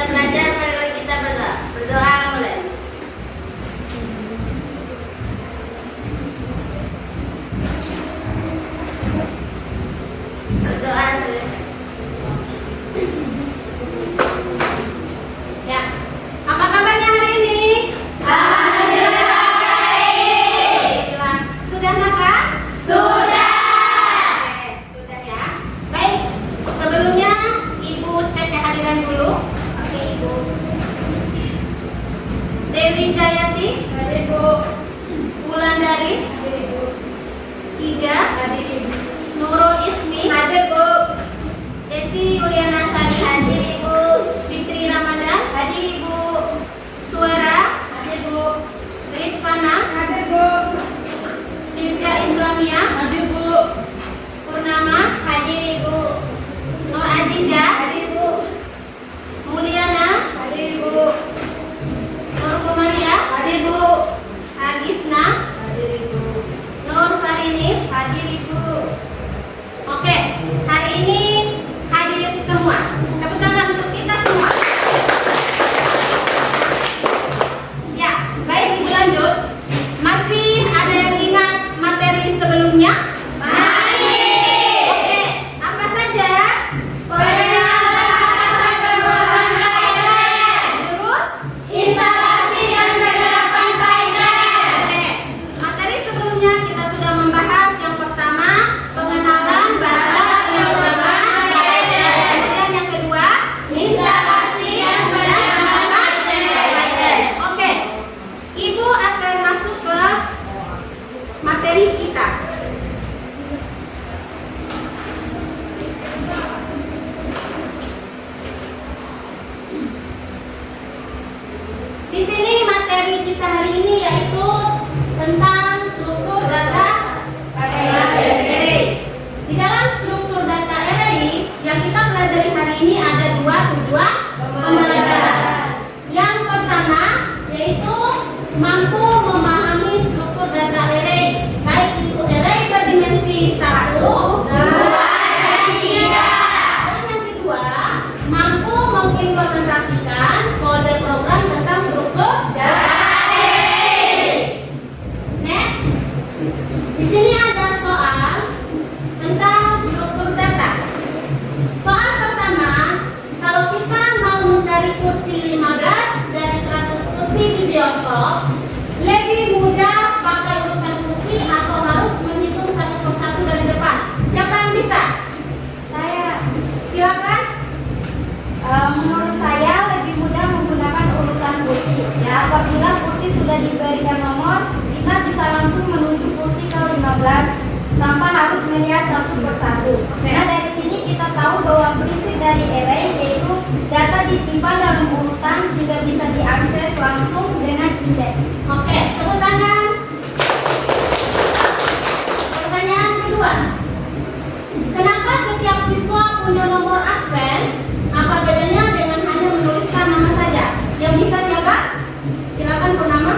belajar, marilah kita berdoa. Berdoa mulai. Berdoa selesai. Ya, apa kabarnya hari ini? Alhamdulillah baik. Sudah makan? Sudah. Oke, sudah ya. Baik, sebelumnya Ibu cek kehadiran dulu. Oke, Ibu. Dewi Jayati, hadir Bu. Wulandari, hadir Ibu. Ija, hadir Ibu. Nurul Ismi, hadir Bu. Desi Yuliana Sari, hadir Ibu. Fitri Ramadan, hadir Ibu. Suara, hadir Bu. Ridvana, hadir Bu. Firja Islamia, hadir Bu. Purnama, hadir Ibu. Nur Aziza, hadir Bu. Mulyana, hadir Bu. Nur Kumaria, hadir Bu. Agisna, hadir Ibu. Nur Farini, hadir Ibu. Oke, hari ini hadirin semua. Tepuk tangan untuk kita semua. Ya, baik, Ibu lanjut. Masih ada yang ingat materi sebelumnya? Oke, apa saja? Terus? Instalasi dan penerapan Python. Oke, materi sebelumnya kita sudah membahas yang pertama, pengenalan bahasa pemrograman Python. Kemudian yang kedua, instalasi dan penerapan Python. Oke, Ibu akan masuk ke materi kita. Di sini materi kita hari ini yaitu tentang struktur data array. Di dalam struktur data array yang kita pelajari hari ini ada dua tujuan pembelajaran. Yang pertama yaitu mampu memahami struktur data array, baik itu array berdimensi 1, 2, dan 3. Dan yang kedua, mampu mengimplementasikan kode program tentang struktur data array. Next, di sini ada soal tentang struktur data. Soal pertama, kalau kita mau mencari kursi 15 dari 100 kursi di bioskop, lebih mudah pakai urutan kursi atau harus menghitung satu persatu dari depan? Siapa yang bisa? Saya, Silakan. menurut saya lebih mudah menggunakan urutan kursi. Ya, apabila kursi sudah diberikan nomor, kita bisa langsung menuju kursi ke 15 tanpa harus melihat satu persatu. Nah, dari sini kita tahu bahwa prinsip dari array yaitu data disimpan dalam urutan sehingga bisa diakses langsung dengan indeks. Oke, tepuk tangan. Pertanyaan kedua. Kenapa setiap siswa punya nomor absen? Apa bedanya dengan hanya menuliskan nama saja? Yang bisa siapa? Silakan Purnama.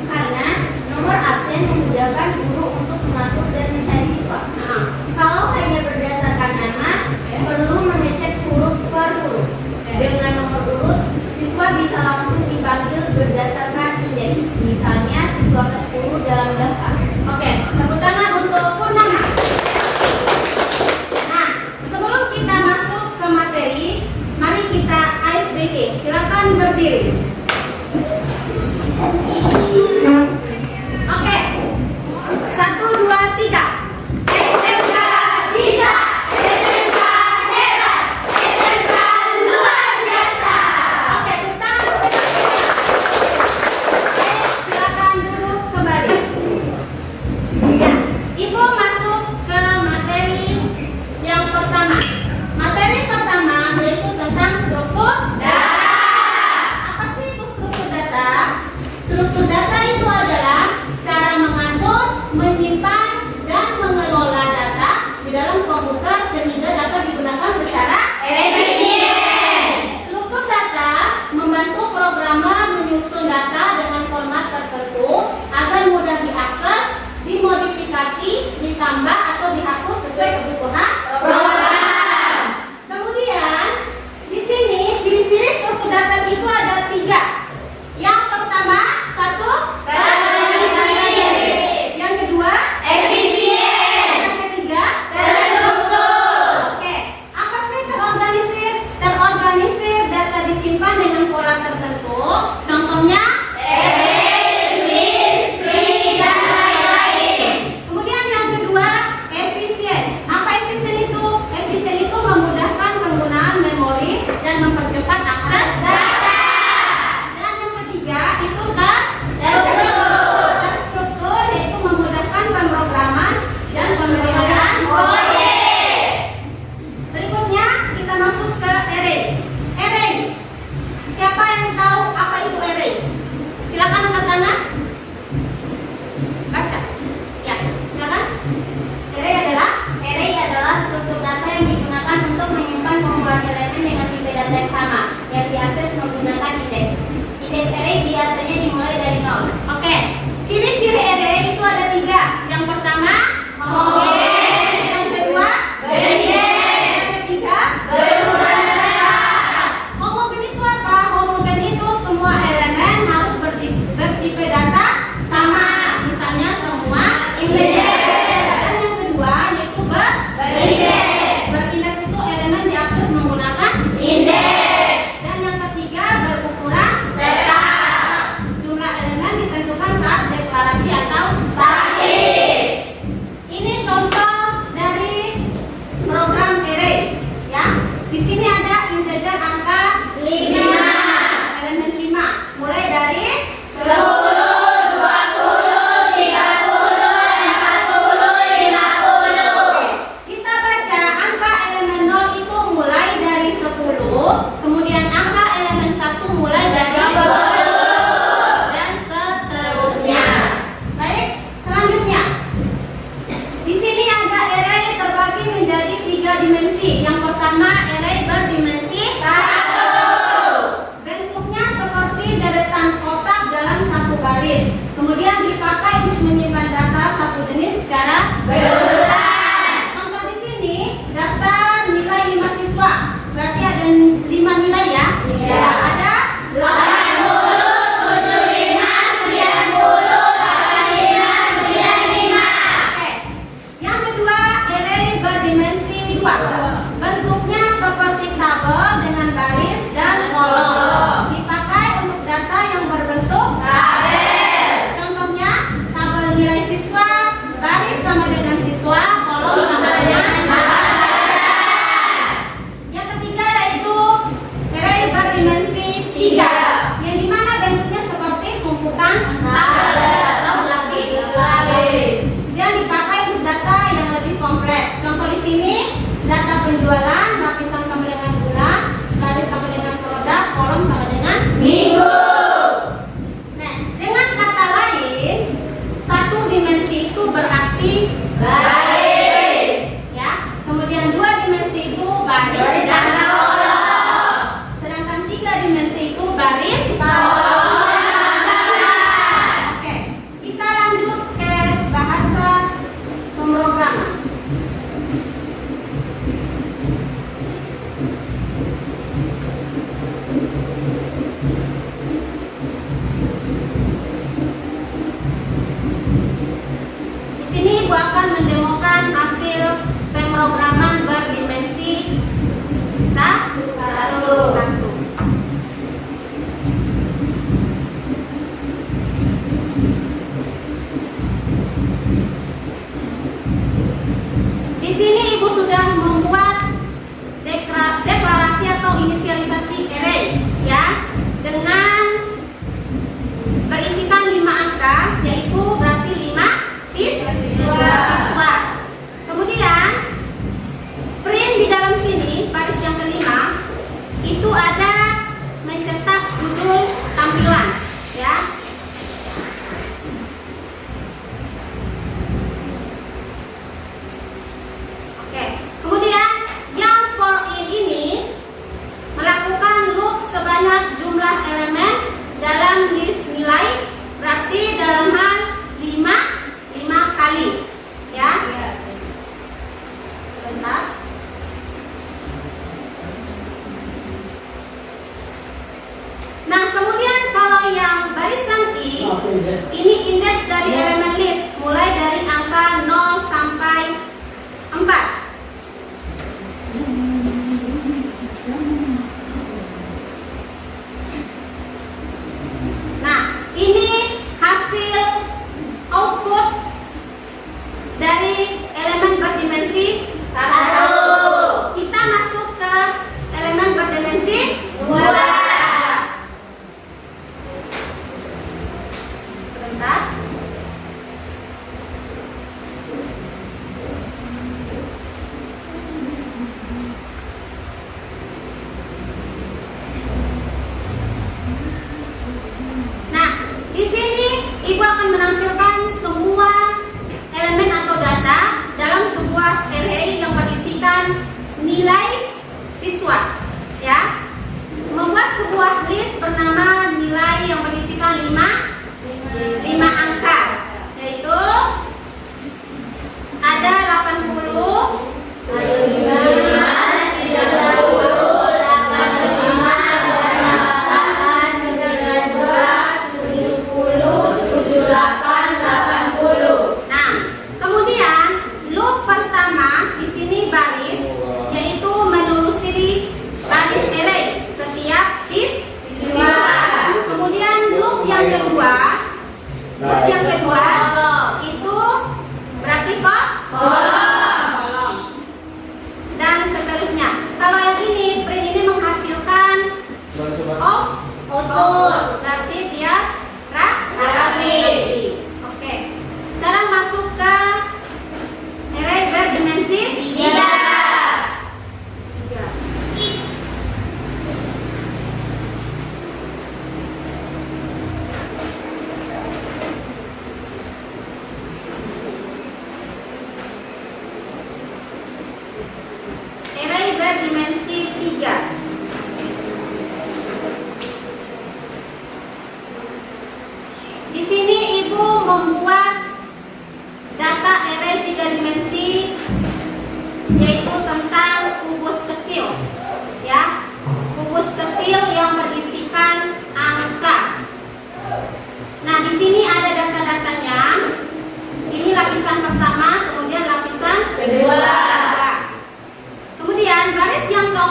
Karena nomor absen memudahkan guru untuk mengatur dan mencari siswa. Nah, Kalau hanya berdasarkan nama, perlu mengecek huruf per huruf. Dengan nomor urut, siswa bisa langsung dipanggil berdasarkan indeks. Misalnya siswa ke-10 dalam daftar. oke, tepuk tangan untuk Purnama. Nah, sebelum kita masuk ke materi, mari kita ice breaking. Silakan berdiri. Oke, 1, 2, 3. SMK bisa, SMK hebat, SMK luar biasa. Oke, kita silakan duduk kembali. Ya, Ibu masuk ke materi yang pertama. Materi pertama yaitu tentang struktur data. Apa sih itu struktur data? Struktur data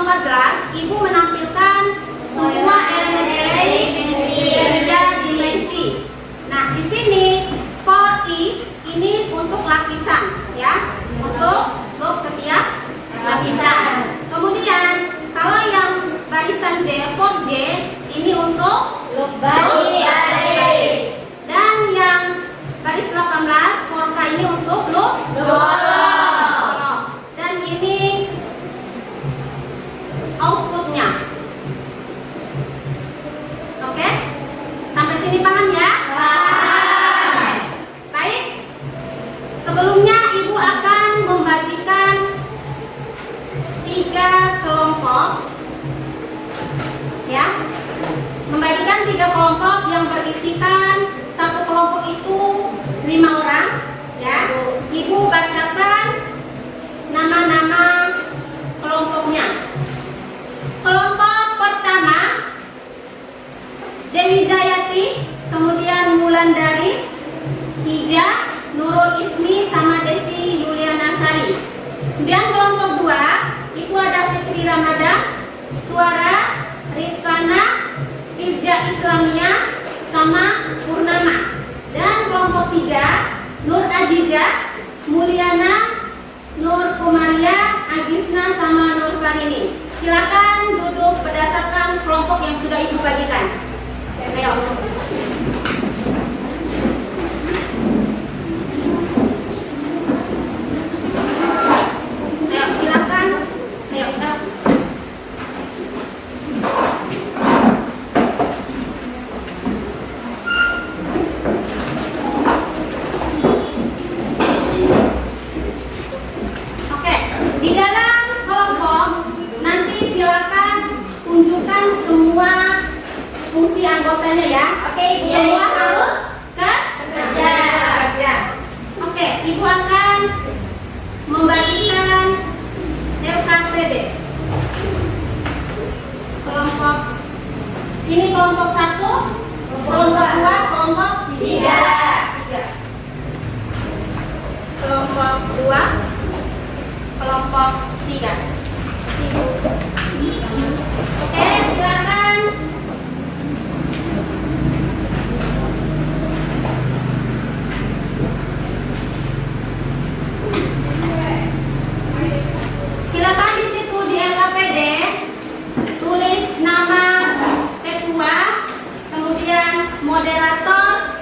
14, Ibu menampilkan semua elemen-elemen tiga dimensi. Nah, di sini 4E ini untuk lapisan, ya, untuk blok setiap lapisan. Kemudian kalau yang barisan J, 4J ini untuk Blok baris. dan yang baris 18 4K ini untuk blok kolom. Dan ini outputnya. Oke? Sampai sini paham ya? Oke. Baik. Sebelumnya Ibu akan membagikan 3 kelompok. Ya. Membagikan 3 kelompok yang berisikan satu kelompok itu 5 orang. Ya. Ibu bacakan nama-nama kelompoknya. Kelompok pertama Dewi Jayati, kemudian Wulandari, Hija, Nurul Ismi, sama Desi Yuliana Sari. Kemudian kelompok 2 itu ada Fitri Ramadan, Suara, Rifana, Firja Islamia, sama Purnama. Dan kelompok 3 Nur Ajiza, Mulyana, Nur Kumaria, Agisna, sama Nur Farini. Silakan duduk berdasarkan kelompok yang sudah Ibu bagikan. Ayo. Ayo, silakan. Ayo, kita. Oke, di dalam kelompok nanti silakan tunjukkan semua fungsi anggotanya ya. Oke, Ibu. Semua harus bekerja. Oke, Ibu akan membagikan LKPD. Kelompok ini kelompok 1, kelompok 2, kelompok 3. Kelompok 2, kelompok 3. Oke, silakan. Silakan di situ di LKPD tulis nama ketua, kemudian moderator,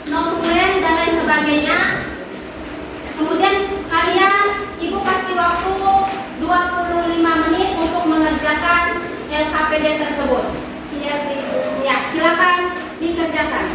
notulen dan lain sebagainya. Kemudian kalian Ibu kasih waktu 25 menit untuk mengerjakan LKPD tersebut. Siap, Ibu. Ya, silakan dikerjakan.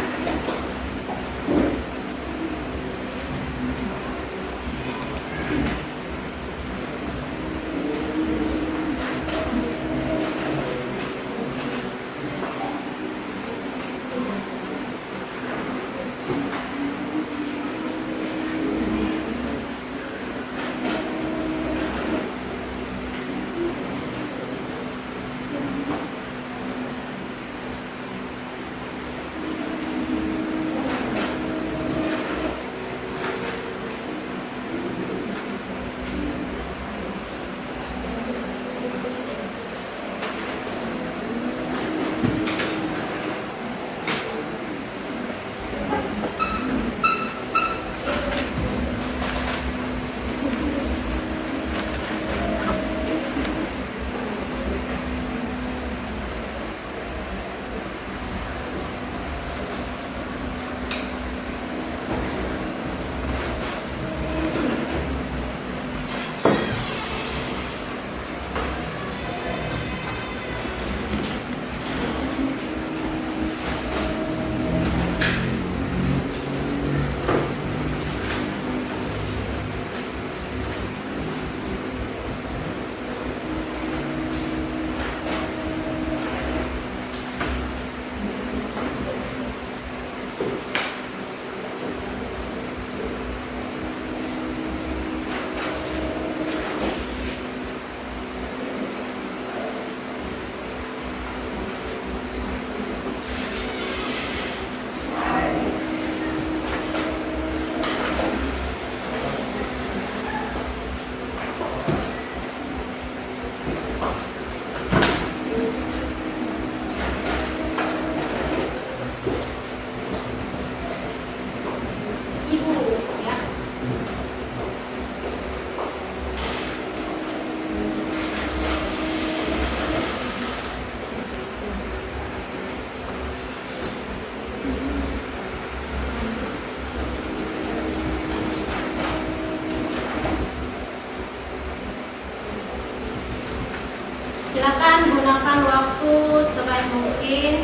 Silakan gunakan waktu sebaik mungkin.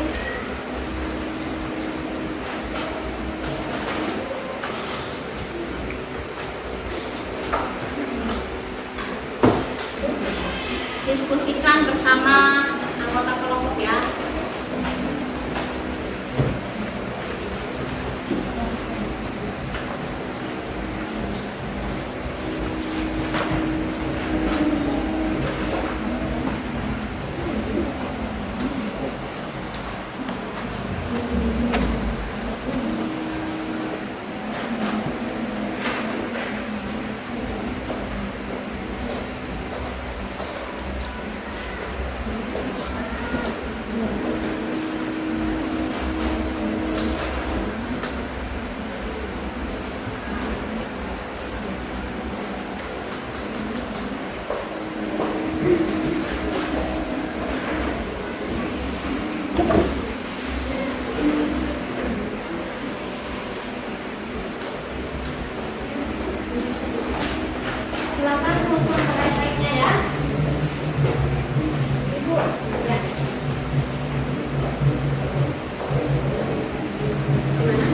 Diskusikan bersama anggota kelompok ya. Silakan susun sebaik-baiknya ya. Ibu, ya. Gimana?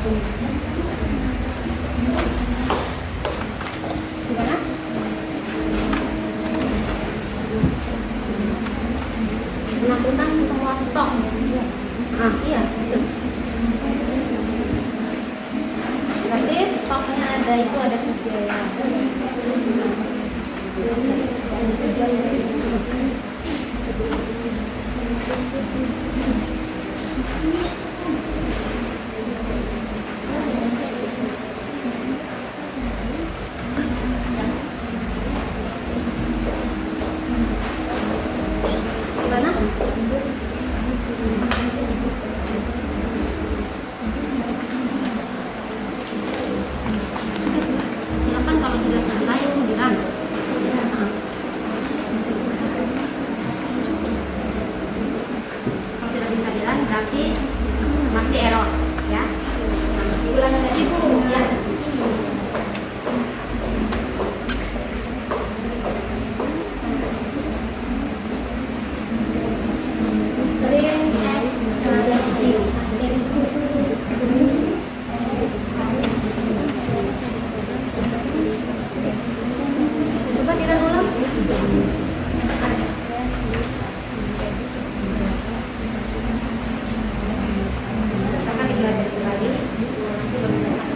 Gimana? Melakukan semua stok. Iya, betul. Berarti stoknya ada itu ada 3. Gimana? Silakan kalau sudah selesai kemudian. Kalau tidak bisa jalan berarti masih error ya. Ulangi lagi Bu. Ya. Coba kita ulang. Akan dipelajari lagi. Nanti baru selesai.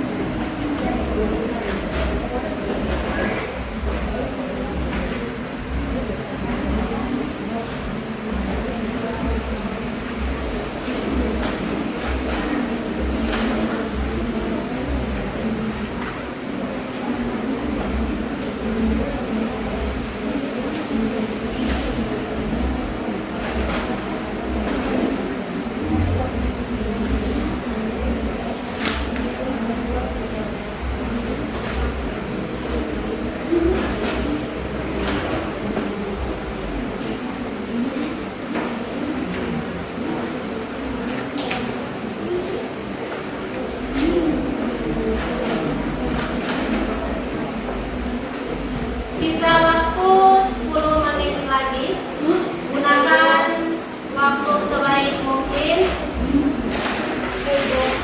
Sisa waktu 10 menit lagi. Gunakan waktu sebaik mungkin.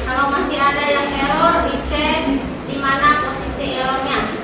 Kalau masih ada yang error, dicek di mana posisi errornya.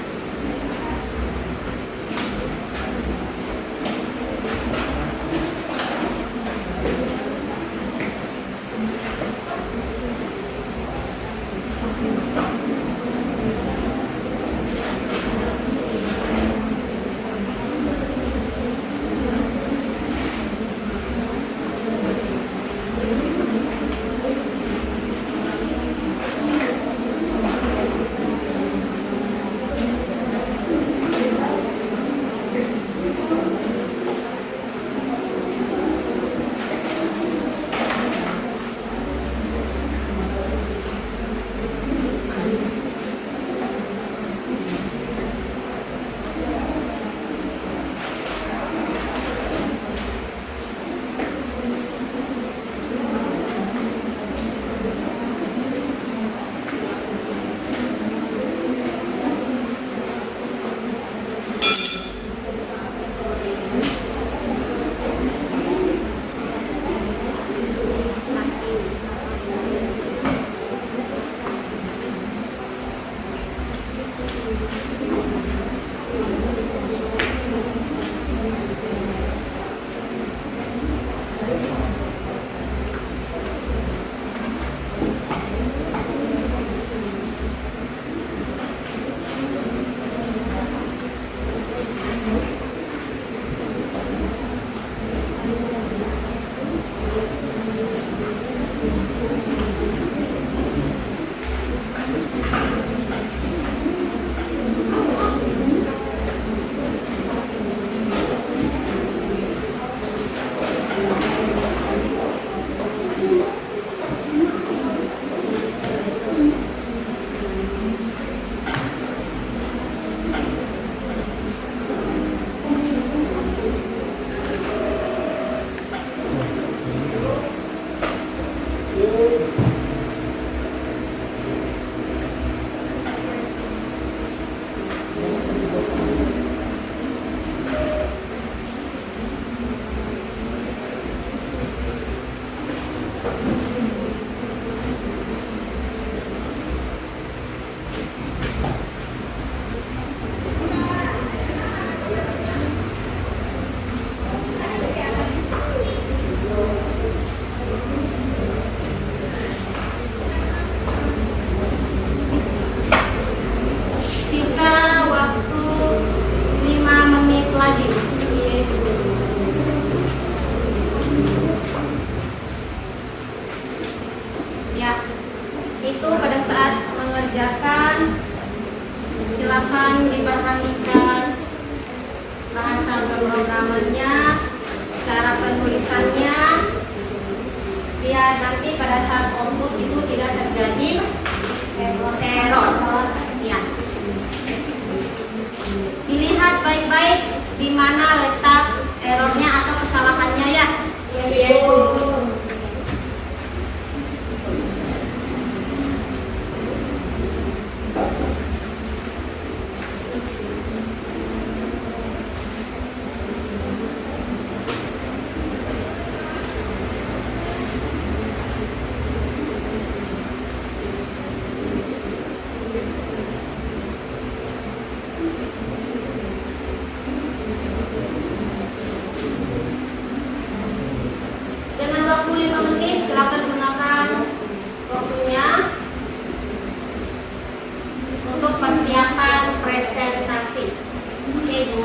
nanti pada saat output itu tidak terjadi error. Ya. Dilihat baik-baik di mana letak errornya atau kesalahannya ya. Iya, Bu. Dengan waktu 5 menit silakan gunakan waktunya untuk persiapan presentasi. Oke, Bu.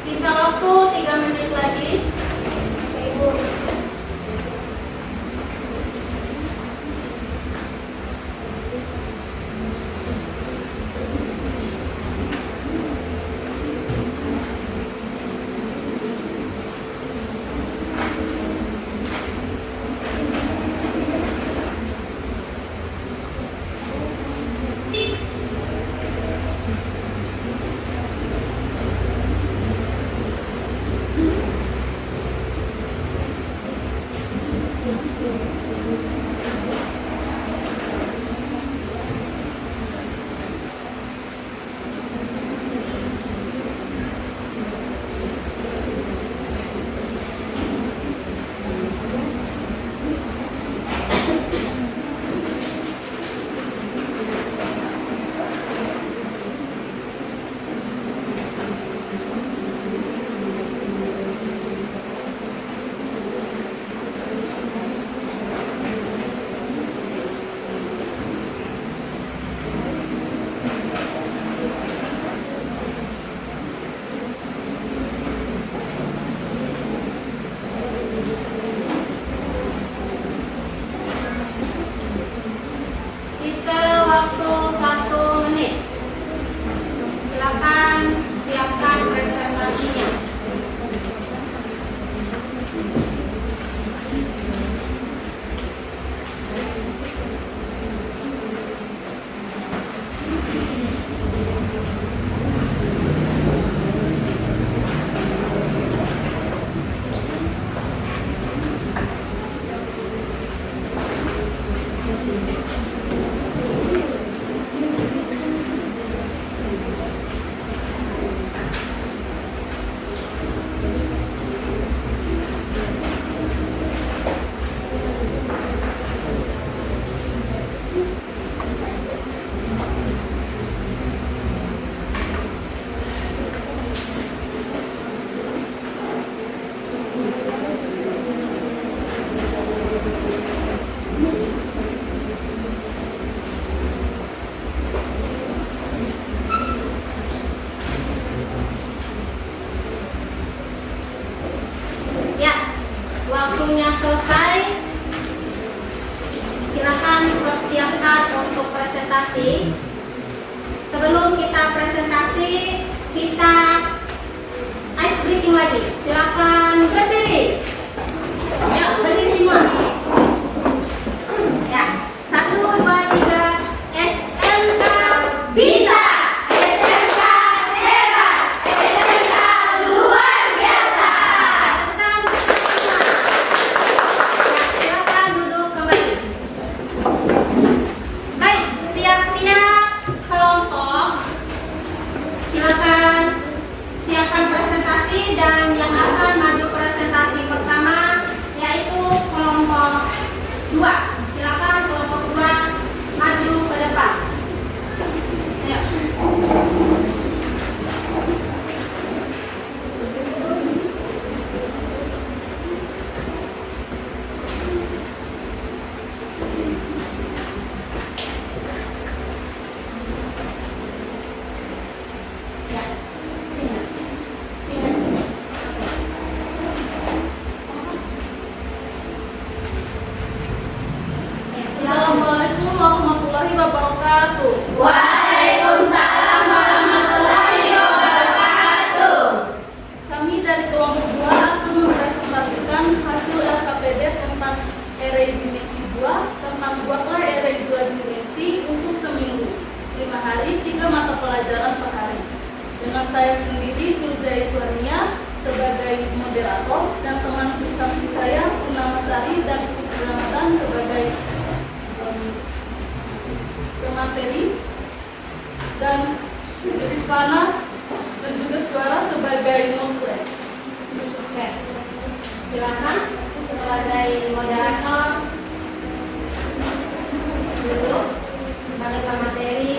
Sisa waktu 3 menit lagi. Oke, Bu. Sisa waktu 1 menit. Silakan siapkan presentasinya. presentasi. Sebelum kita presentasi, kita ice breaking lagi. Silakan berdiri. Ya, berdiri semua. Ya, 1, 2, 3. SMK bisa. SMK hebat. SMK luar biasa. Tepuk ya, silakan duduk kembali. Baik, tiap-tiap kelompok silakan siapkan presentasi, dan yang akan maju presentasi pertama yaitu kelompok 2. Silakan kelompok 2 maju ke depan. Ayo. Ya. Sini. Sini. Assalamualaikum warahmatullahi wabarakatuh. Waalaikumsalam warahmatullahi wabarakatuh. Kami dari kelompok 2 akan mempresentasikan hasil LKPD tentang array dimensi 2 tentang buatlah array 2 dimensi untuk seminggu, 5 hari, 3 mata pelajaran per hari. Dengan saya sendiri, Filza Islamia, sebagai moderator, dan teman samping saya, Purnama Sari dan Fitri Ramadan sebagai pemateri, dan Rifana dan juga Suara sebagai moderator. Oke. Silakan sebagai moderator duduk sebagai pemateri.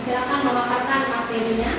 Silakan memaparkan materinya.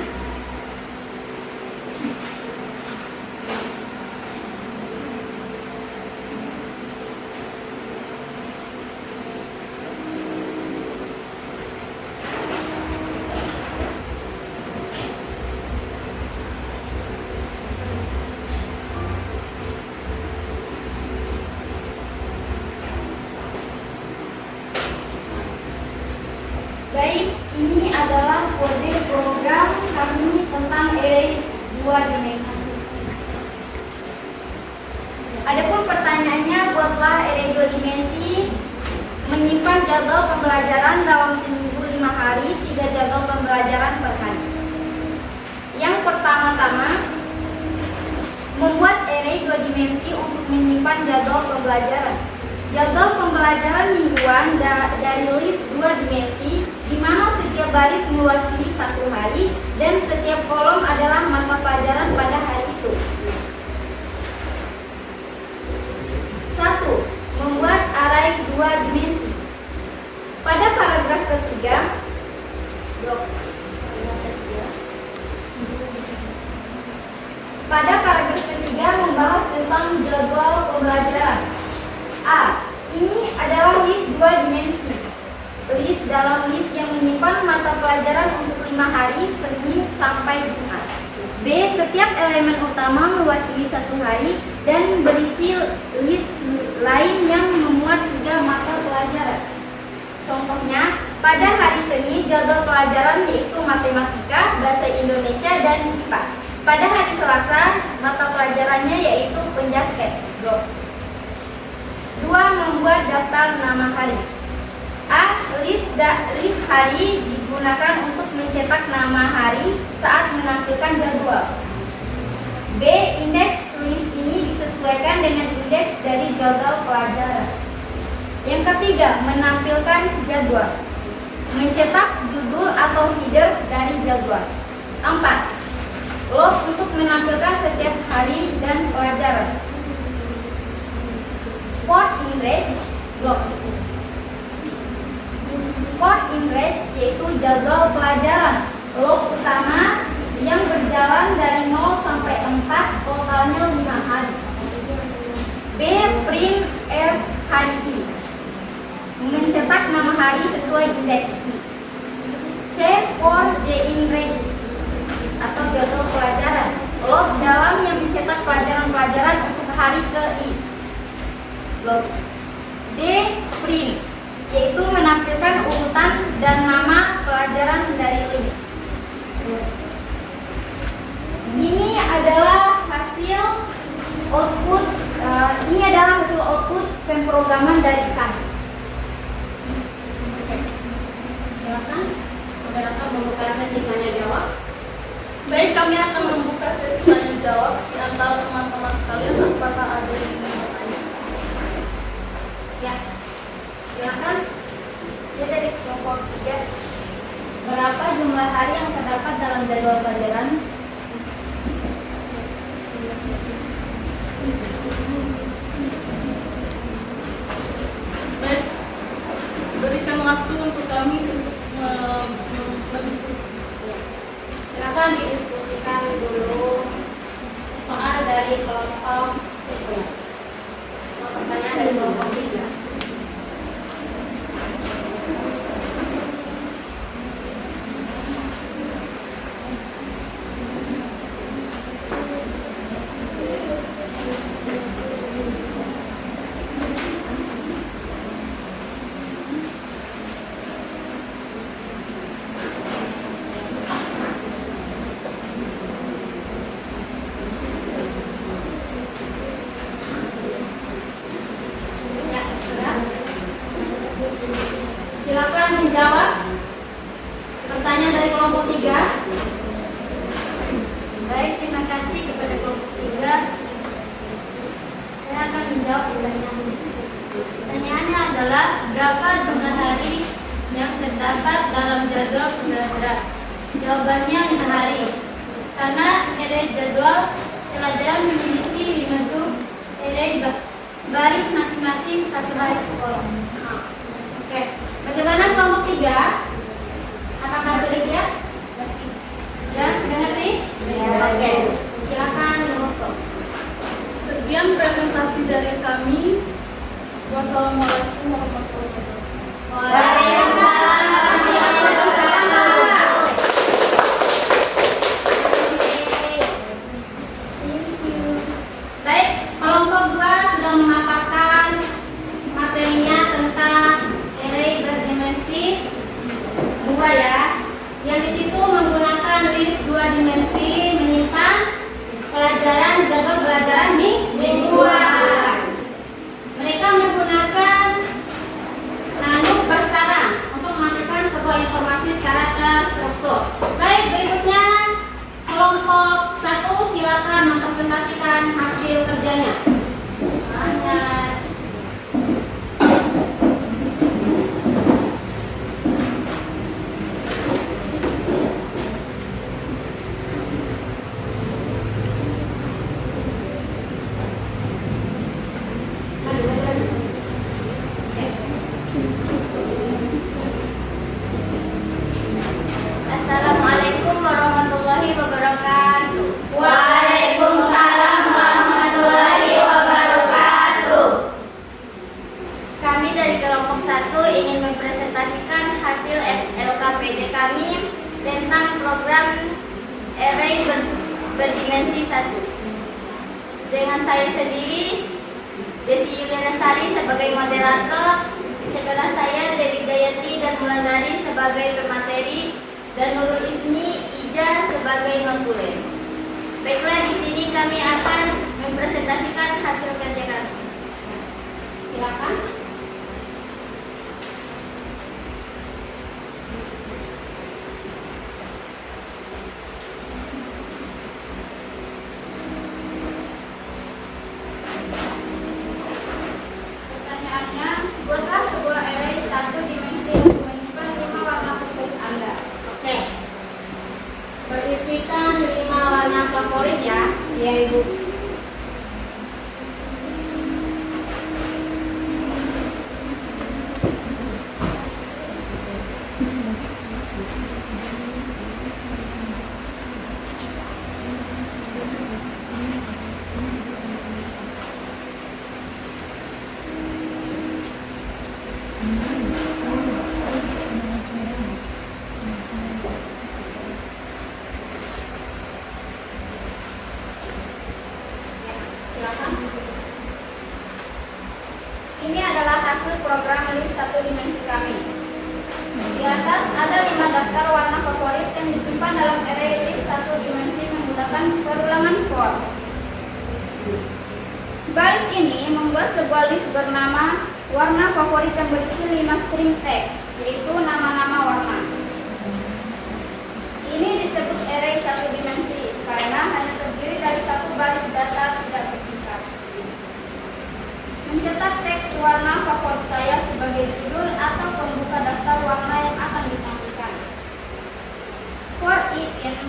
Baik, ini adalah kode program kami tentang array 2 dimensi. Adapun pertanyaannya, buatlah array 2 dimensi, menyimpan jadwal pembelajaran dalam seminggu 5 hari, 3 jadwal pembelajaran per hari. Yang pertama-tama, membuat array 2 dimensi untuk menyimpan jadwal pembelajaran. Jadwal pembelajaran mingguan dari list 2 dimensi, di mana setiap baris mewakili 1 hari dan setiap kolom adalah mata pelajaran pada hari itu. 1. Membuat array 2 dimensi. Pada paragraf ketiga, membahas tentang jadwal pembelajaran. A. Ini adalah list 2 dimensi. List dalam list yang menyimpan mata pelajaran untuk 5 hari, Senin sampai Jumat. B. Setiap elemen utama mewakili 1 hari dan berisi list lain yang memuat 3 mata pelajaran. Contohnya, pada hari Senin jadwal pelajaran yaitu matematika, bahasa Indonesia, dan IPA. Pada hari Selasa mata pelajarannya yaitu penjasket. 2. Membuat daftar nama hari. A. List hari digunakan untuk mencetak nama hari saat menampilkan jadwal. B. Indeks list ini disesuaikan dengan indeks dari jadwal pelajaran. Yang ketiga, menampilkan jadwal. Mencetak judul atau header dari jadwal. 4. Log untuk menampilkan setiap hari dan pelajaran. 4 in range, log. 4 in range yaitu jadwal pelajaran. Log utama yang berjalan dari 0 sampai 4, totalnya 5 hari. B. Print F hari I. Mencetak nama hari sesuai indeks I. C. 4 J in range atau jadwal pelajaran. Log dalam yang mencetak pelajaran-pelajaran untuk hari ke I. Log. D. Print yaitu menampilkan urutan dan nama Silakan moderator membuka sesi tanya jawab. Baik, kami akan membuka sesi tanya jawab di antara teman-teman sekalian. Apakah ada yang ingin bertanya? Ya, silakan. Dia dari kelompok 3. Berapa jumlah hari yang terdapat dalam jadwal pelajaran? Baik, berikan waktu untuk kami untuk berdiskusi. Silakan didiskusikan dulu soal dari kelompok pertanyaan dari kelompok 3. Ya, sudah. Silakan menjawab pertanyaan dari kelompok 3. Baik, terima kasih kepada kelompok 3. Saya akan menjawab pertanyaan. Pertanyaannya adalah berapa jumlah hari yang terdapat dalam jadwal pembelajaran? Jawabannya 5 hari. Karena array jadwal pelajaran memiliki 5 sub array baris masing-masing 1 hari sekolah. Oke, bagaimana kelompok 3? Apakah sudah siap? Ya, sudah ngerti? Ya. Oke, silakan menutup. Sekian presentasi dari kami. Wassalamualaikum warahmatullahi wabarakatuh. Waalaikumsalam warahmatullahi wabarakatuh. Baik, kelompok 2 sudah memaparkan materinya tentang array berdimensi 2 ya. Yang di situ menggunakan list 2 dimensi menyimpan pelajaran jadwal pelajaran mingguan. Mereka menggunakan loop bersarang untuk menampilkan sebuah informasi secara terstruktur. Baik, berikutnya kelompok 1 silakan mempresentasikan hasil kerjanya. Semangat. Maju, maju, maju. Oke. Assalamualaikum warahmatullahi wabarakatuh. Waalaikumsalam warahmatullahi wabarakatuh. Kami dari kelompok 1 ingin mempresentasikan hasil LKPD kami tentang program array berdimensi 1. Dengan saya sendiri, Desi Yuliana Sari sebagai moderator, di sebelah saya Dewi Gayati dan Mulandari sebagai pemateri, dan Nurul Ismi Ija sebagai notulen. Baiklah, di sini kami akan mempresentasikan hasil kerja kami. Silakan. Pertanyaannya, buatlah sebuah array 1 dimensi untuk menyimpan 5 warna favorit Anda. Oke. Berisikan 5 warna favorit ya. Iya, Ibu. Silakan. Ini adalah hasil program list 1 dimensi kami. Di atas ada 5 daftar warna favorit yang disimpan dalam array list 1 dimensi menggunakan perulangan for. Baris ini membuat sebuah list bernama warna favorit yang berisi 5 string teks, yaitu nama-nama warna.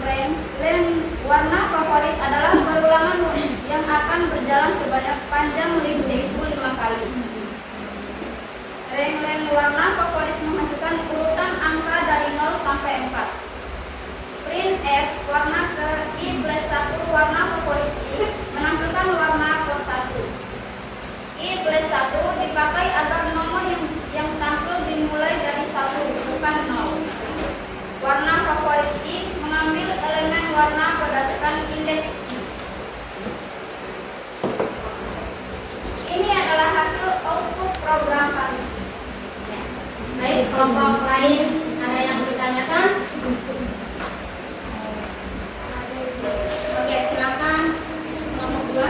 Len warna favorit adalah berulangan yang akan berjalan sebanyak panjang link 1005 kali. Len warna favorit menghasilkan urutan angka dari 0 sampai 4. Print F warna ke I+1 warna favorit I menampilkan warna ke 1. I+1 dipakai agar nomor yang tampil dimulai dari 1 bukan 0. Warna favorit I mengambil elemen warna berdasarkan indeks I. Ini adalah hasil output program kami. Baik, kelompok lain ada yang ditanyakan? Oke, silakan kelompok 2.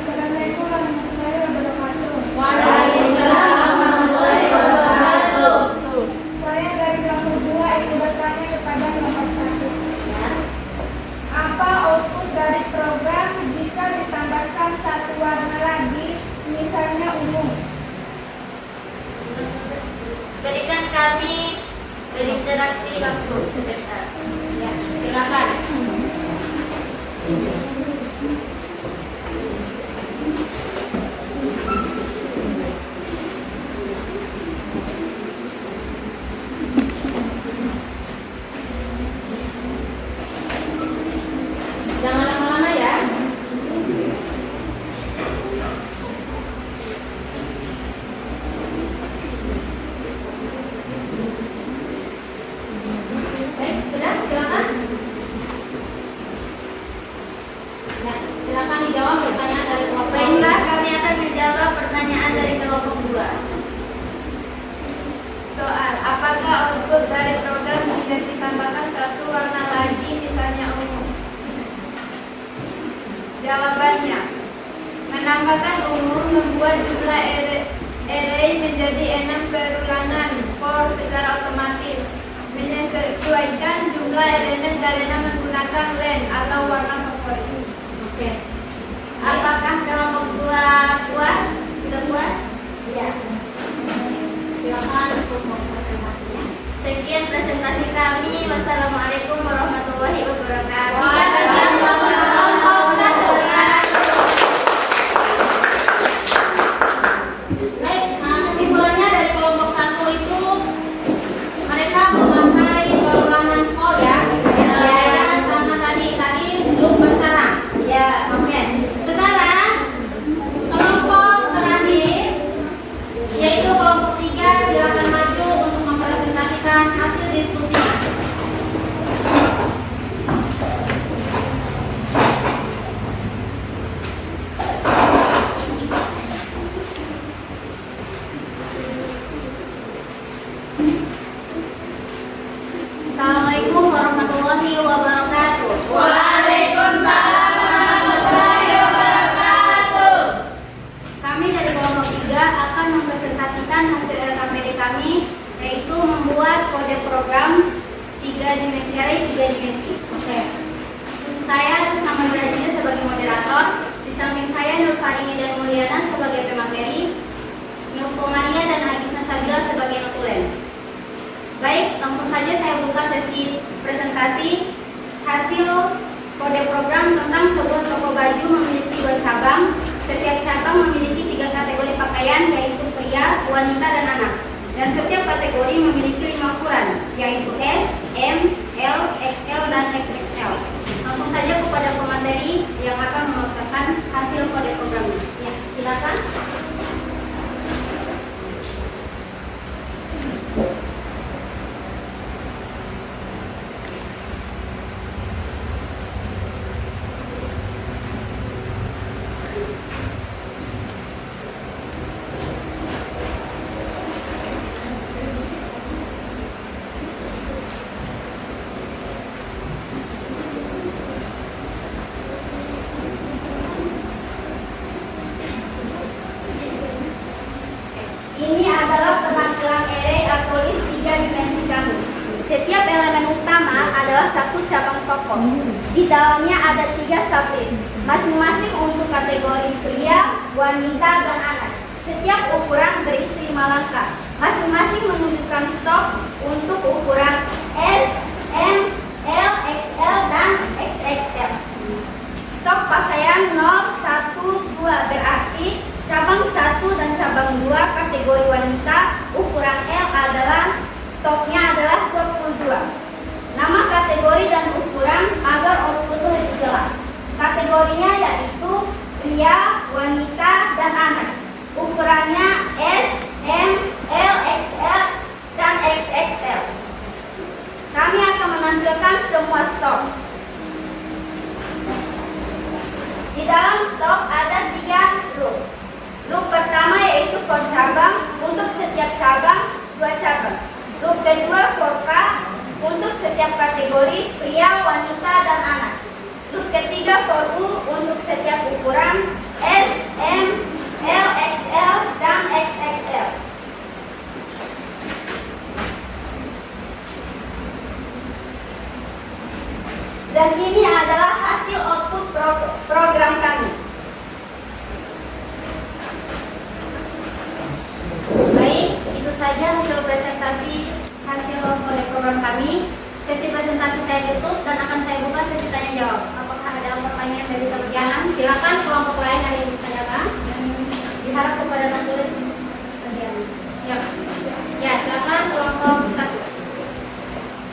Assalamualaikum warahmatullahi wabarakatuh. Waalaikumsalam warahmatullahi wabarakatuh. Saya dari kelompok 2 ingin bertanya kepada kelompok 1. Apa output dari program jika ditambahkan satu warna lagi, misalnya ungu? Berikan kami berinteraksi waktu sebentar. Ya, silakan. Jangan lama-lama ya. Baik, sudah, silakan. Ya, silakan dijawab pertanyaan dari kelompok. Baiklah, kami akan menjawab pertanyaan dari kelompok 2. Soal, apakah output dari program jika ditambahkan satu warna lagi, misalnya ungu? Jawabannya, menambahkan ungu membuat jumlah array menjadi 6 perulangan for secara otomatis, menyesuaikan jumlah elemen karena menggunakan len atau warna favorit. Oke. Apakah kelompok 2 puas? Sudah puas? Ya. Silakan untuk presentasinya. Sekian presentasi kami. Wassalamualaikum warahmatullahi wabarakatuh. Waalaikumsalam warahmatullahi wabarakatuh. Baik, kesimpulannya dari kelompok 1 itu mereka memakai perulangan for ya. Ya, sama tadi belum bersama. Ya. Oke. Sekarang kelompok terakhir yaitu kelompok 3, silakan maju untuk mempresentasikan hasil diskusinya. Assalamualaikum warahmatullahi wabarakatuh. Waalaikumsalam warahmatullahi wabarakatuh. Kami dari kelompok 3 akan mempresentasikan hasil LKPD kami, yaitu membuat kode program 3 dimensi. Oke. Saya bersama Nurajida sebagai moderator, di samping saya Nurfarini dan Mulyana sebagai pemateri, Nupomaria dan Agisna Sabila sebagai notulen. Baik, langsung saja saya buka sesi presentasi hasil kode program tentang sebuah toko baju memiliki 2 cabang. Setiap cabang memiliki 3 kategori pakaian, yaitu pria, wanita, dan anak. Dan setiap kategori memiliki 5 ukuran, yaitu S, M, L, XL, dan XXL. Langsung saja kepada pemateri yang akan memaparkan hasil kode programnya. Ya, silakan. Ini adalah penampilan array atau list 3 dimensi kami. Setiap elemen utama adalah satu cabang toko. Di dalamnya ada 3 sublist, masing-masing untuk kategori pria, wanita, dan anak. Setiap ukuran berisi 5 langkah, masing-masing menunjukkan stok untuk ukuran S, stoknya adalah 22. Nama kategori dan ukuran agar betul-betul lebih jelas. Kategorinya yaitu pria, wanita, dan anak. Ukurannya S, M, L, XL, dan XXL. Kami akan menampilkan semua stok. Di dalam stok ada 3 loop. Loop pertama yaitu for cabang, untuk setiap cabang 2 cabang. Loop kedua for K, untuk setiap kategori pria, wanita, dan anak. Loop ketiga for U, untuk setiap ukuran S, M, L, XL, dan XXL. Dan ini adalah hasil output program kami. Baik, itu saja hasil presentasi hasil program kami. Sesi presentasi saya tutup dan akan saya buka sesi tanya jawab. Apakah ada pertanyaan dari teman-teman? Silakan kelompok lain yang ingin ditanyakan. Diharap kepada natulis. Ya, silakan kelompok 1.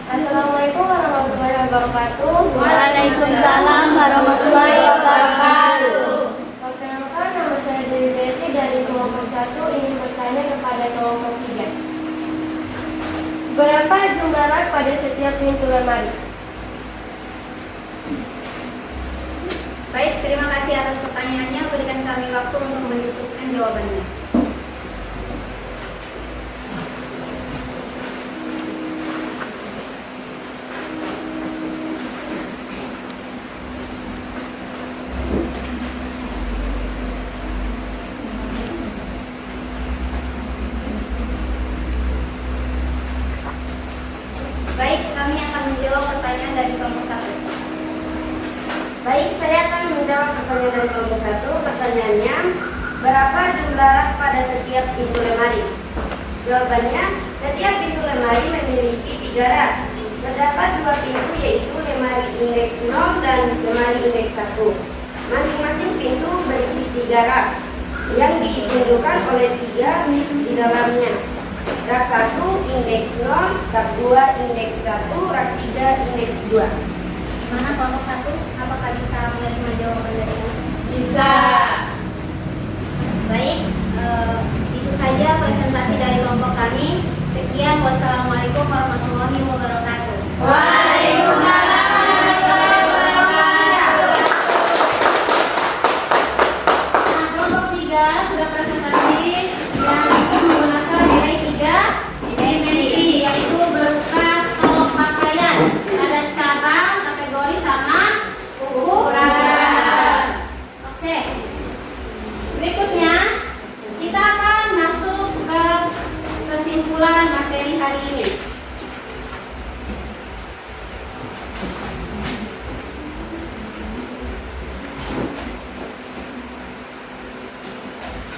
Assalamualaikum warahmatullahi wabarakatuh. Waalaikumsalam warahmatullahi wabarakatuh. Perkenalkan, nama saya Dewi Betty dari kelompok 1 ingin bertanya kepada kelompok 3. Berapa jumlah rak pada setiap pintu lemari? Baik, terima kasih atas pertanyaannya. Berikan kami waktu untuk mendiskusikan jawabannya. Baik, kami akan menjawab pertanyaan dari kelompok 1. Baik, saya akan menjawab pertanyaan dari kelompok 1. Pertanyaannya, berapa jumlah rak pada setiap pintu lemari? Jawabannya, setiap pintu lemari memiliki 3 rak. Terdapat 2 pintu yaitu lemari indeks 0 dan lemari indeks 1. Masing-masing pintu berisi 3 rak yang ditunjukkan oleh 3 mix di dalamnya. Rak 1 indeks 0, rak 2 indeks 1, rak 3 indeks 2. Mana kelompok 1? Apakah bisa menerima jawaban dari kami? Bisa. Baik, itu saja presentasi dari kelompok kami. Sekian, wassalamualaikum warahmatullahi wabarakatuh. Waalaikumsalam warahmatullahi wabarakatuh. Nah, kelompok 3 sudah presentasi yang itu menggunakan nilai 3 dimensi, yaitu berupa stok pakaian. Ada cabang, kategori, sama ukuran. Oke. Berikutnya kita akan masuk ke kesimpulan materi hari ini.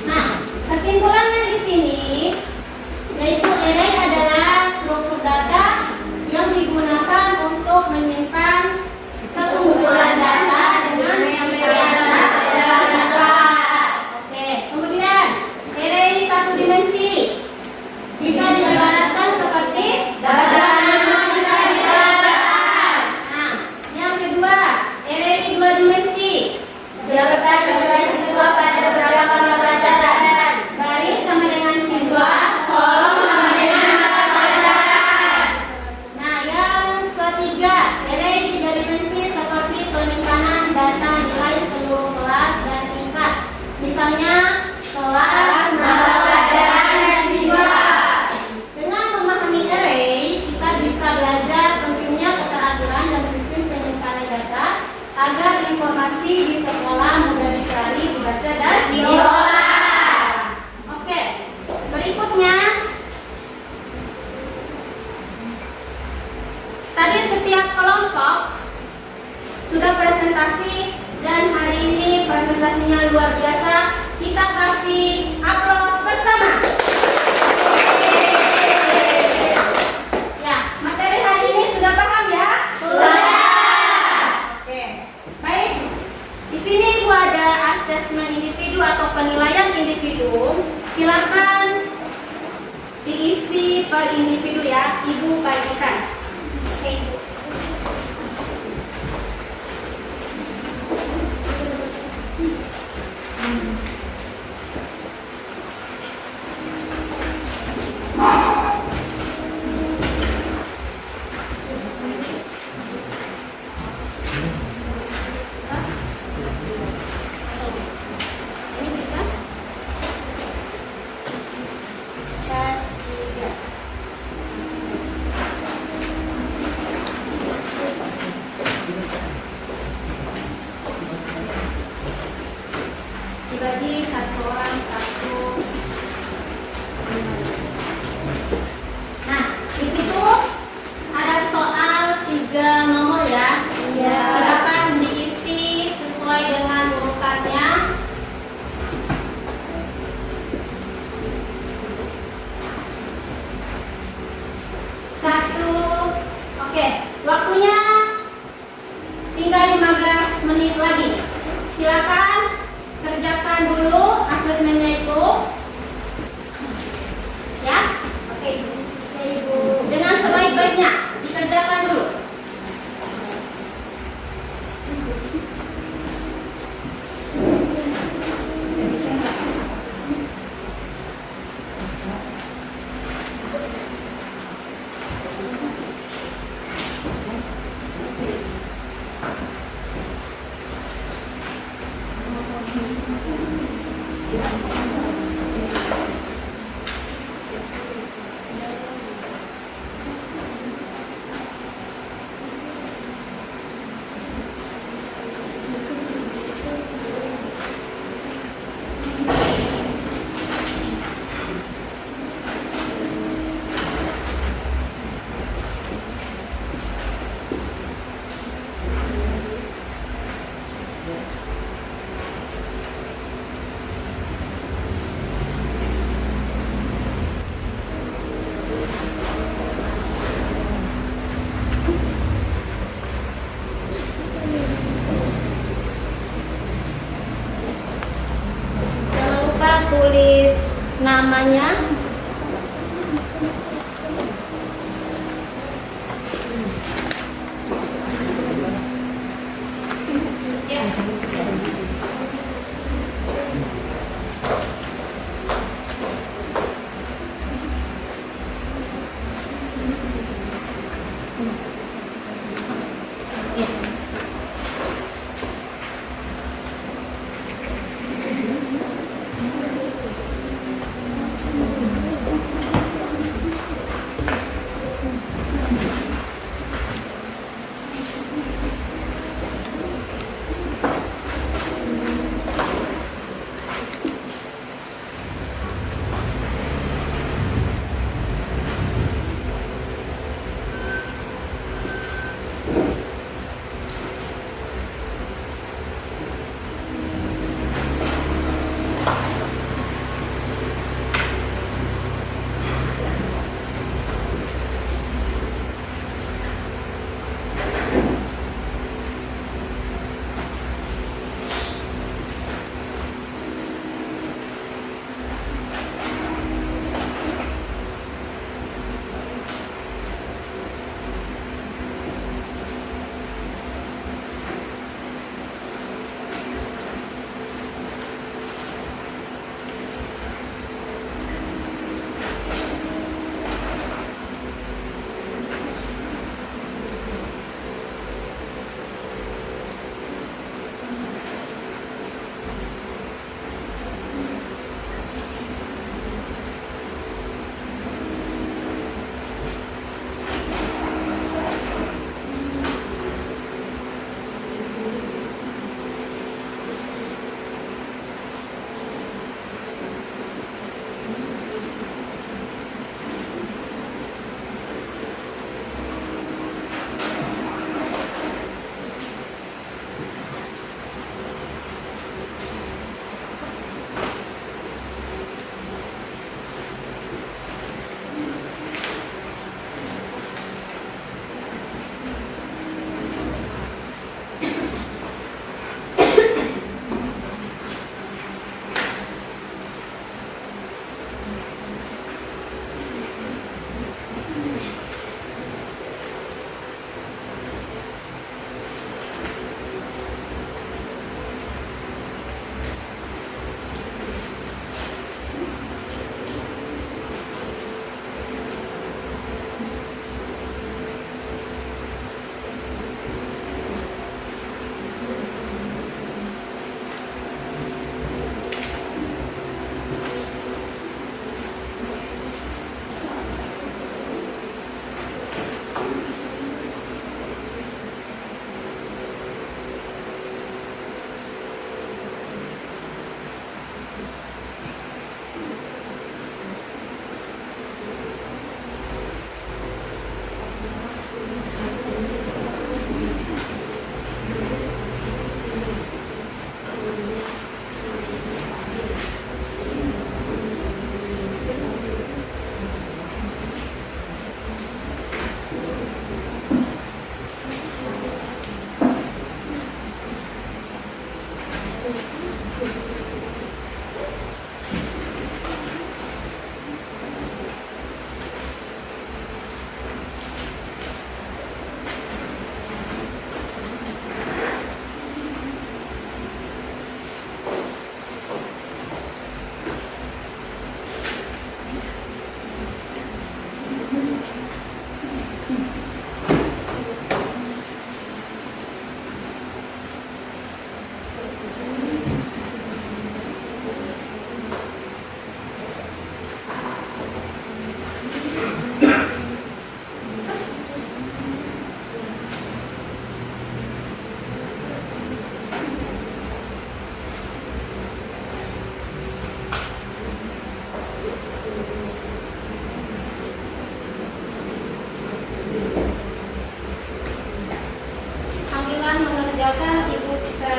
Nah, kesimpulannya di sini yaitu array adalah struktur data yang digunakan untuk menyimpan sekumpulan data dengan memori data. Oke, kemudian array 1 dimensi bisa diibaratkan seperti data yang bisa dibatas. Nah, yang kedua, array 2 dimensi diletakkan nilai siswa pada beberapa pelajaran. Baris sama dengan siswa, kolom sama dengan mata pelajaran. Nah, yang ketiga, array 3 dimensi seperti penyimpanan data nilai seluruh kelas dan tingkat. Misalnya kelas, mata pelajaran, dan siswa. Dengan memahami array, kita bisa belajar pentingnya keteraturan dan sistem penyimpanan data agar informasi di sekolah mudah dicari, dibaca, dan diolah. Oke, berikutnya tadi setiap kelompok sudah presentasi dan hari ini presentasinya luar biasa. Kita kasih aplaus bersama. Ya, materi hari ini sudah paham ya? Sudah. Oke, baik. Di sini Ibu ada asesmen individu atau penilaian individu. Silakan diisi per individu ya. Ibu bagikan. Oke, Ibu. Ini bisa? 3. Dibagi satu orang satu. Nah, di situ ada soal 3 nomor ya. Iya. Silakan diisi sesuai dengan urutannya. Satu. Oke, waktunya tinggal 15 menit lagi. Silakan kerjakan dulu asesmennya itu. Ya, Oke, Ibu. Oke, Ibu. dengan sebaik-baiknya dikerjakan dulu. Jangan lupa tulis namanya. silakan Ibu kita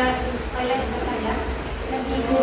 highlight sebentar ya. Ibu.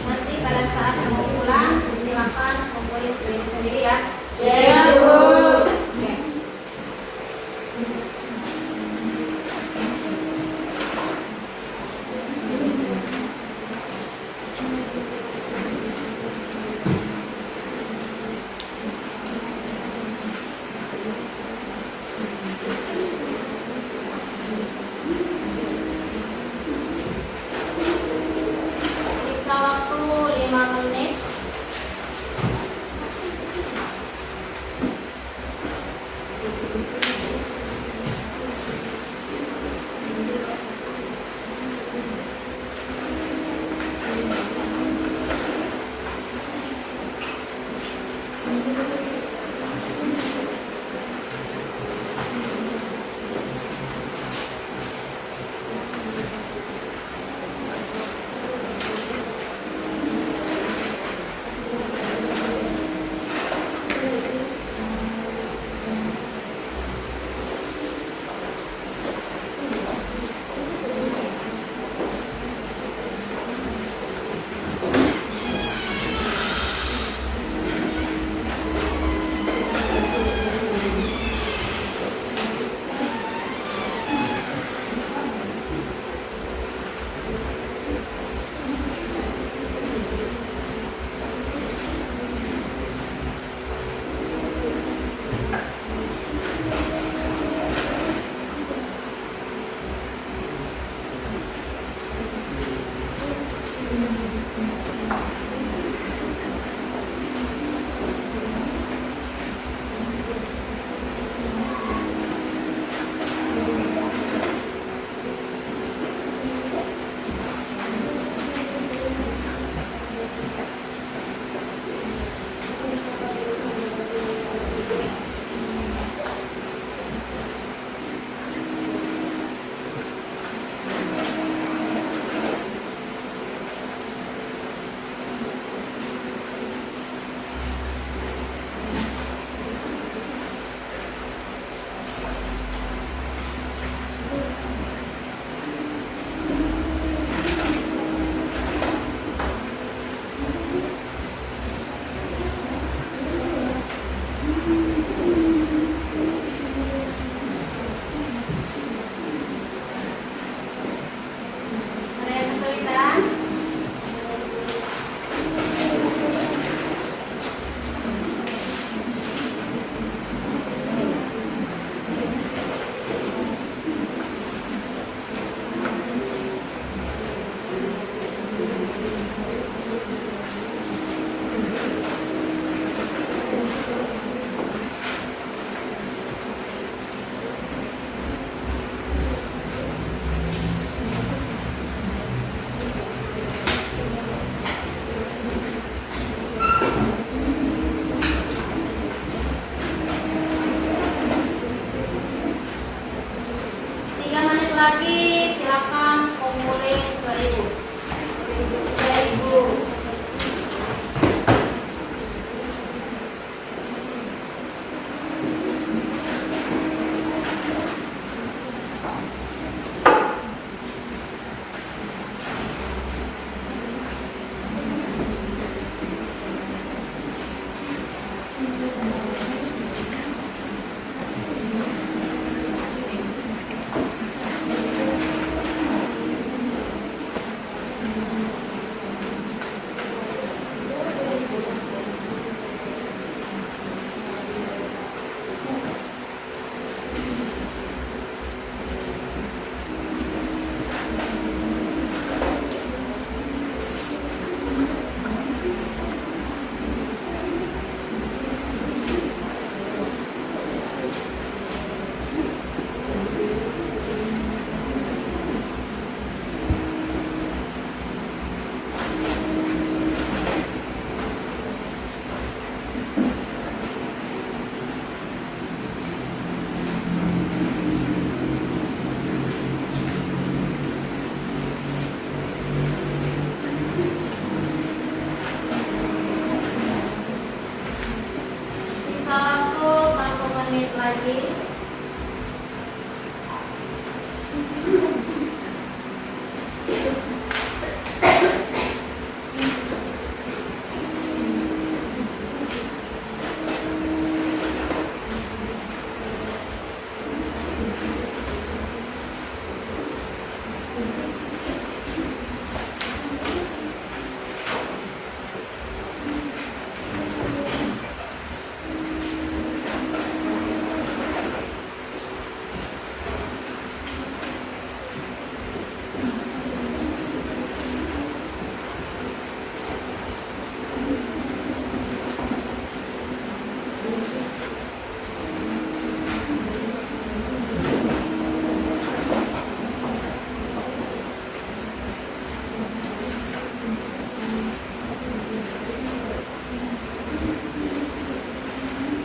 Nanti pada saat mau pulang, silakan kumpulin sendiri-sendiri ya. Ya, Bu. Oke. Sisa waktu 5 menit.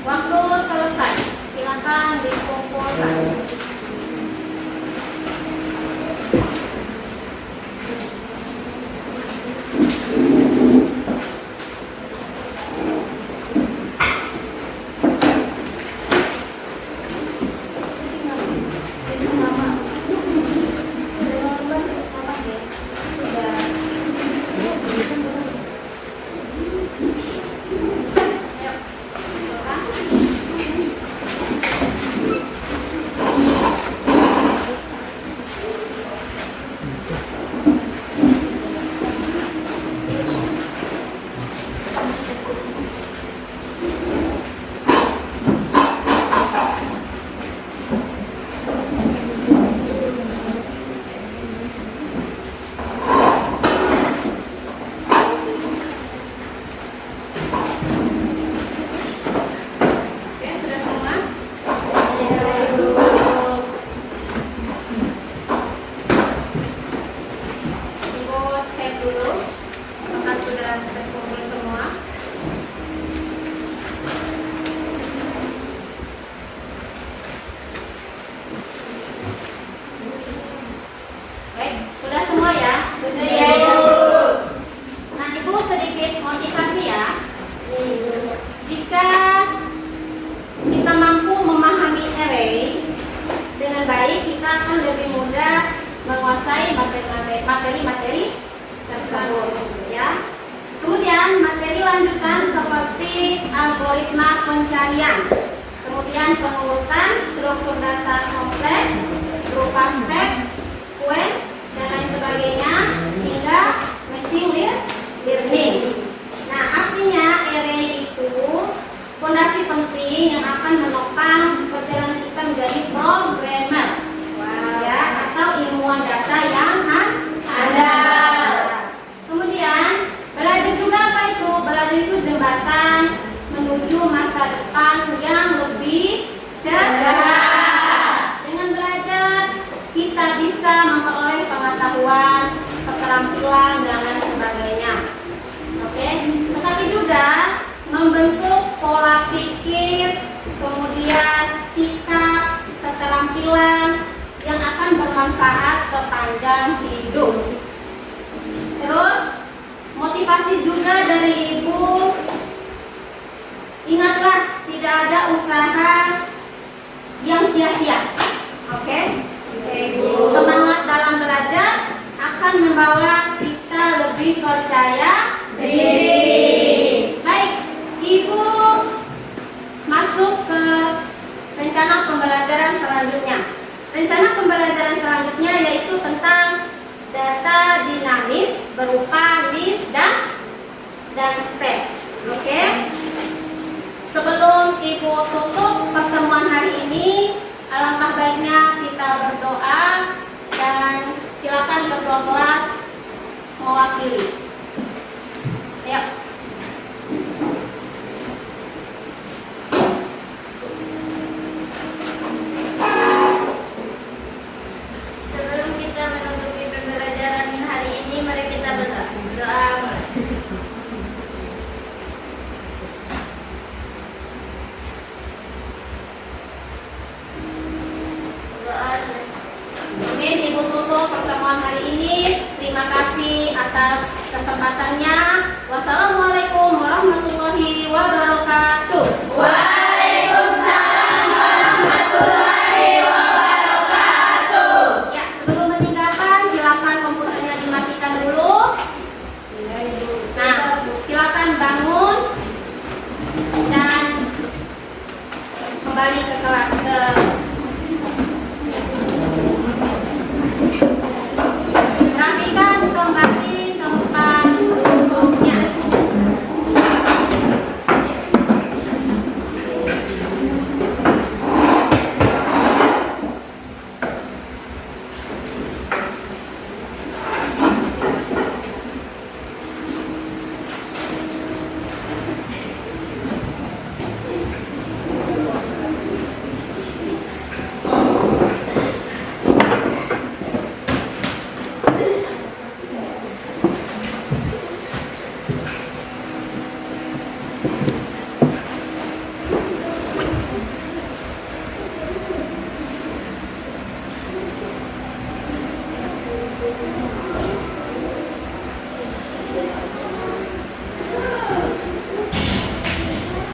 Waktu selesai, silakan dikumpulkan. Oke, sudah semua? Ibu cek dulu apakah sudah terkumpul semua. Baik, sudah semua ya? Sudah ya, Ibu. Nah, Ibu sedikit motivasi ya. Jika kita mampu memahami array dengan baik, kita akan lebih mudah menguasai materi-materi tersebut ya. Kemudian materi lanjutan seperti algoritma pencarian, kemudian pengurutan, struktur data kompleks berupa set, queue, dan lain sebagainya, hingga machine learning. Nah, artinya array itu fondasi penting yang akan menopang perjalanan kita menjadi programmer, ya, atau ilmuwan data yang handal. Kemudian belajar juga apa itu? Belajar itu jembatan menuju masa depan yang lebih cerah. Dengan belajar kita bisa memperoleh pengetahuan, keterampilan, dan lain sebagainya. Oke, tetapi juga membentuk pola pikir, kemudian sikap, keterampilan yang akan bermanfaat sepanjang hidup. Terus motivasi juga dari Ibu, ingatlah tidak ada usaha yang sia-sia. Oke? Semangat dalam belajar akan membawa kita lebih percaya diri. Baik, Ibu masuk ke rencana pembelajaran selanjutnya. Rencana pembelajaran selanjutnya yaitu tentang data dinamis berupa list dan step. Oke? Sebelum Ibu tutup pertemuan hari ini, alangkah baiknya kita berdoa dan silakan ketua kelas mewakili. Ayo. Sebelum kita menutupi pembelajaran hari ini, mari kita berdoa. wabarakatuh.